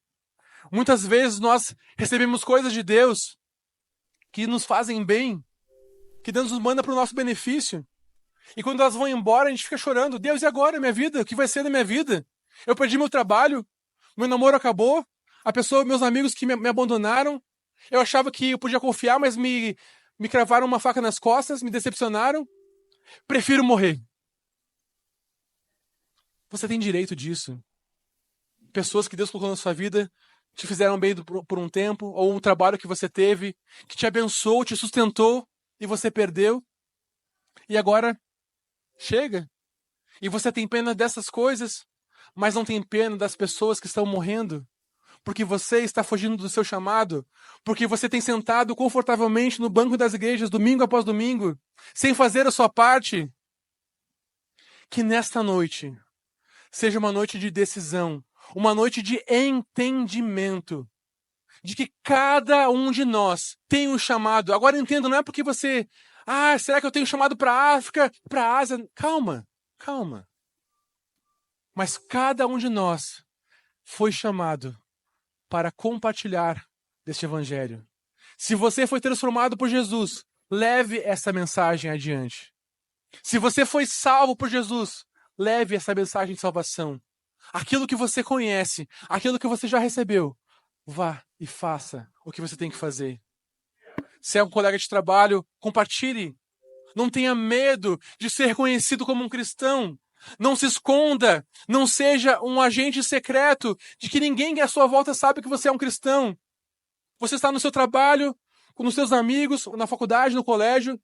Muitas vezes nós recebemos coisas de Deus que nos fazem bem, que Deus nos manda para o nosso benefício. E quando elas vão embora, a gente fica chorando. Deus, e agora, minha vida? O que vai ser da minha vida? Eu perdi meu trabalho, meu namoro acabou, meus amigos que me abandonaram. Eu achava que eu podia confiar, mas me cravaram uma faca nas costas, me decepcionaram. Prefiro morrer. Você tem direito disso. Pessoas que Deus colocou na sua vida te fizeram bem por um tempo, ou um trabalho que você teve, que te abençoou, te sustentou, e você perdeu. E agora, chega. E você tem pena dessas coisas, mas não tem pena das pessoas que estão morrendo, porque você está fugindo do seu chamado, porque você tem sentado confortavelmente no banco das igrejas, domingo após domingo, sem fazer a sua parte. Que nesta noite seja uma noite de decisão, uma noite de entendimento, de que cada um de nós tem um chamado. Agora entendo, não é porque você... será que eu tenho chamado para a África, para a Ásia? Calma. Mas cada um de nós foi chamado para compartilhar deste evangelho. Se você foi transformado por Jesus, leve essa mensagem adiante. Se você foi salvo por Jesus, leve essa mensagem de salvação. Aquilo que você conhece, aquilo que você já recebeu, vá e faça o que você tem que fazer. Se é um colega de trabalho, compartilhe. Não tenha medo de ser reconhecido como um cristão. Não se esconda. Não seja um agente secreto de que ninguém à sua volta sabe que você é um cristão. Você está no seu trabalho, com os seus amigos, na faculdade, no colégio.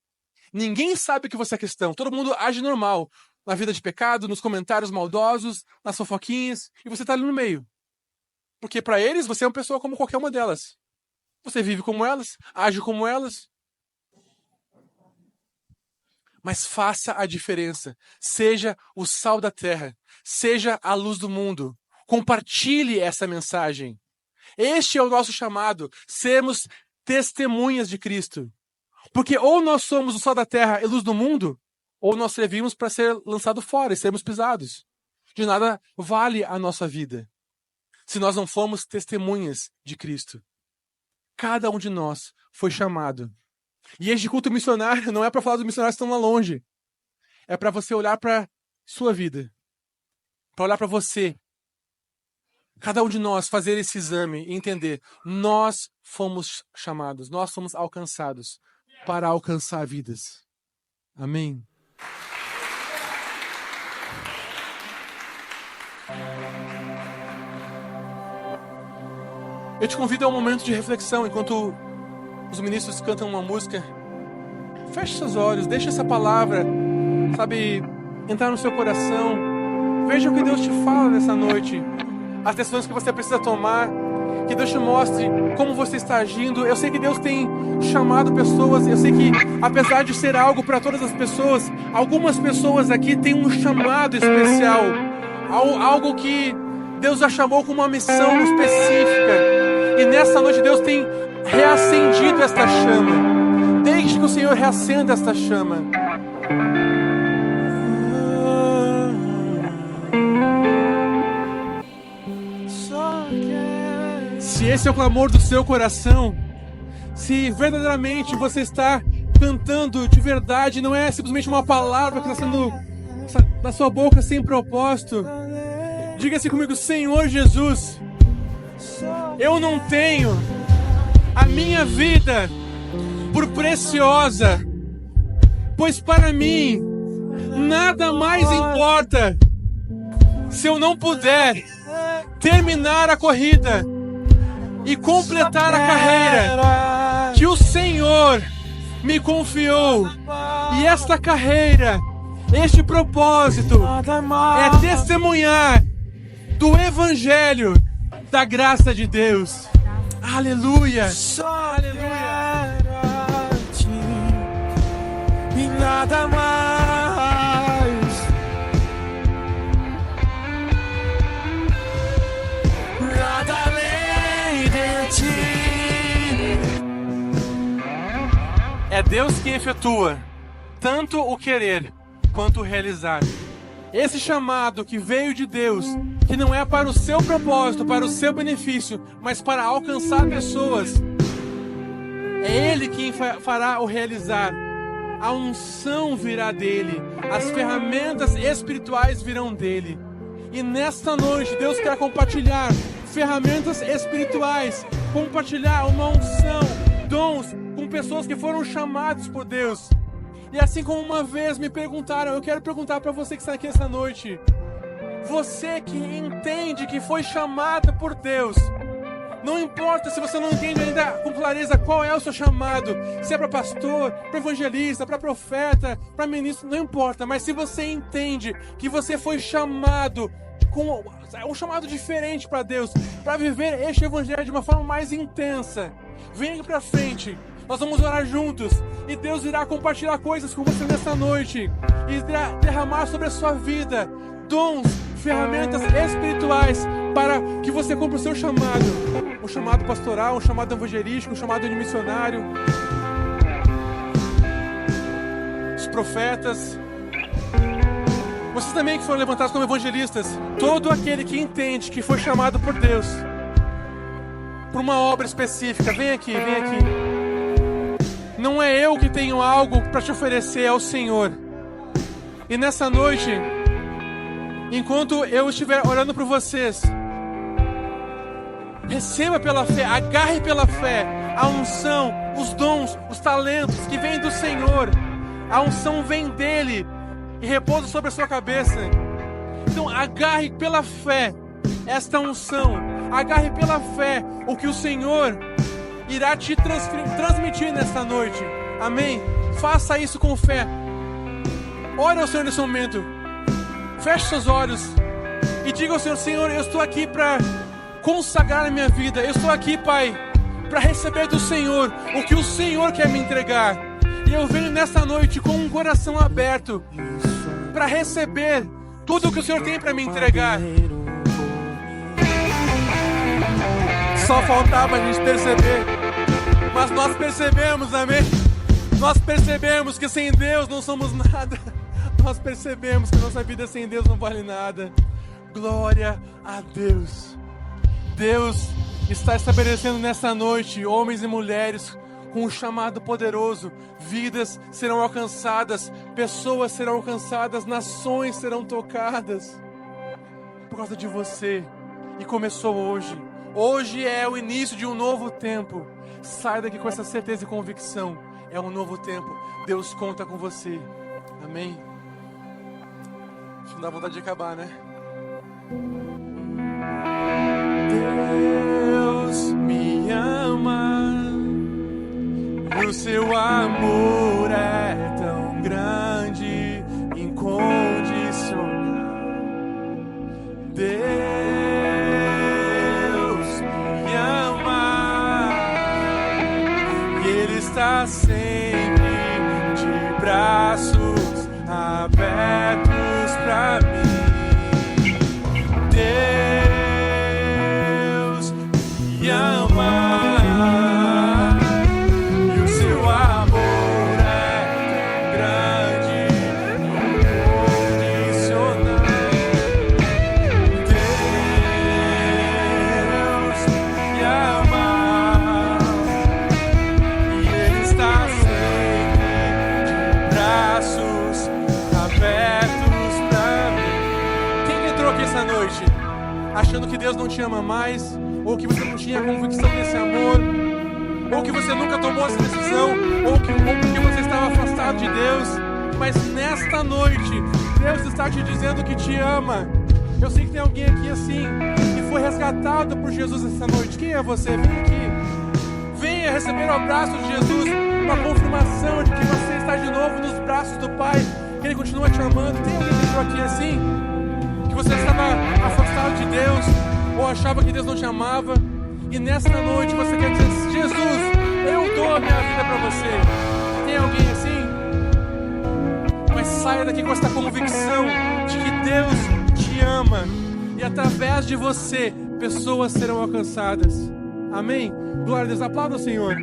Ninguém sabe que você é cristão. Todo mundo age normal. Na vida de pecado, nos comentários maldosos, nas fofoquinhas. E você está ali no meio. Porque para eles, você é uma pessoa como qualquer uma delas. Você vive como elas, age como elas. Mas faça a diferença. Seja o sal da terra. Seja a luz do mundo. Compartilhe essa mensagem. Este é o nosso chamado. Sermos testemunhas de Cristo. Porque ou nós somos o sal da terra e luz do mundo, ou nós servimos para ser lançado fora e sermos pisados. De nada vale a nossa vida se nós não formos testemunhas de Cristo. Cada um de nós foi chamado. E este culto missionário não é para falar dos missionários que estão lá longe. É para você olhar para sua vida. Para olhar para você. Cada um de nós fazer esse exame e entender. Nós fomos chamados. Nós fomos alcançados para alcançar vidas. Amém. Eu te convido a um momento de reflexão enquanto os ministros cantam uma música. Feche seus olhos, deixe essa palavra, entrar no seu coração. Veja o que Deus te fala nessa noite. As decisões que você precisa tomar. Que Deus te mostre como você está agindo. Eu sei que Deus tem chamado pessoas. Eu sei que, apesar de ser algo para todas as pessoas, algumas pessoas aqui têm um chamado especial. Algo que Deus já chamou com uma missão específica. E nessa noite Deus tem reacendido esta chama. Deixe que o Senhor reacenda esta chama. Se esse é o clamor do seu coração, se verdadeiramente você está cantando de verdade, não é simplesmente uma palavra que está saindo da sua boca sem propósito, diga assim comigo: Senhor Jesus, eu não tenho a minha vida por preciosa, pois para mim nada mais importa se eu não puder terminar a corrida e completar a carreira que o Senhor me confiou. E esta carreira, este propósito é testemunhar do Evangelho da graça de Deus. Aleluia! Aleluia! E nada mais. quem efetua tanto o querer quanto o realizar. Esse chamado que veio de Deus, que não é para o seu propósito, para o seu benefício, mas para alcançar pessoas, é Ele quem fará o realizar. A unção virá dele, as ferramentas espirituais virão dele. E nesta noite Deus quer compartilhar ferramentas espirituais, compartilhar uma unção, dons com pessoas que foram chamadas por Deus. E assim como uma vez me perguntaram, eu quero perguntar para você que está aqui essa noite, você que entende que foi chamada por Deus, não importa se você não entende ainda com clareza qual é o seu chamado, se é para pastor, para evangelista, para profeta, para ministro, não importa, mas se você entende que você foi chamado com um chamado diferente para Deus, para viver este evangelho de uma forma mais intensa, venha aqui para frente, nós vamos orar juntos e Deus irá compartilhar coisas com você nessa noite e irá derramar sobre a sua vida dons, ferramentas espirituais para que você cumpra o seu chamado, um chamado pastoral, um chamado evangelístico, um chamado de missionário, os profetas, vocês também que foram levantados como evangelistas, todo aquele que entende que foi chamado por Deus para uma obra específica, vem aqui, vem aqui. Não é eu que tenho algo para te oferecer, é o Senhor. E nessa noite, enquanto eu estiver orando por vocês, receba pela fé, agarre pela fé a unção, os dons, os talentos que vêm do Senhor. A unção vem dele e repousa sobre a sua cabeça. Então agarre pela fé esta unção, agarre pela fé o que o Senhor irá te transmitir nesta noite. Amém? Faça isso com fé. Ore ao Senhor nesse momento. Feche seus olhos e diga ao Senhor: Senhor, eu estou aqui para consagrar a minha vida. Eu estou aqui, Pai, para receber do Senhor o que o Senhor quer me entregar. E eu venho nesta noite com um coração aberto para receber tudo o que o Senhor tem para me entregar. Só faltava a gente perceber, mas nós percebemos, amém? Nós percebemos que sem Deus não somos nada. Nós percebemos que nossa vida sem Deus não vale nada. Glória a Deus. Deus está estabelecendo nessa noite homens e mulheres com um chamado poderoso. Vidas serão alcançadas, pessoas serão alcançadas, nações serão tocadas por causa de você. E começou hoje. Hoje é o início de um novo tempo. Sai daqui com essa certeza e convicção. É um novo tempo. Deus conta com você. Amém? Não dá vontade de acabar, né? Deus me ama e o seu amor é tão grande, incondicional. Deus me ama e Ele está sempre de braços abertos pra mim. Deus me ama e o seu amor é tão grande, incondicional. Deus me ama e Ele está sempre de braços abertos pra mim. Quem entrou aqui essa noite achando que Deus não te ama mais, ou que você não tinha convicção desse amor, ou que você nunca tomou essa decisão, ou porque você estava afastado de Deus, mas nesta noite Deus está te dizendo que te ama. Eu sei que tem alguém aqui assim, que foi resgatado por Jesus essa noite. Quem é você? Vem aqui, venha receber o abraço de Jesus, uma confirmação de que você está de novo nos braços do Pai, que Ele continua te amando. Tem alguém que entrou aqui assim, que você estava afastado de Deus, ou achava que Deus não te amava, e nessa noite você quer dizer: Jesus, eu dou a minha vida para você. Tem alguém assim? Mas saia daqui com essa convicção de que Deus te ama, e através de você pessoas serão alcançadas. Amém? Glória a Deus, aplauda o Senhor.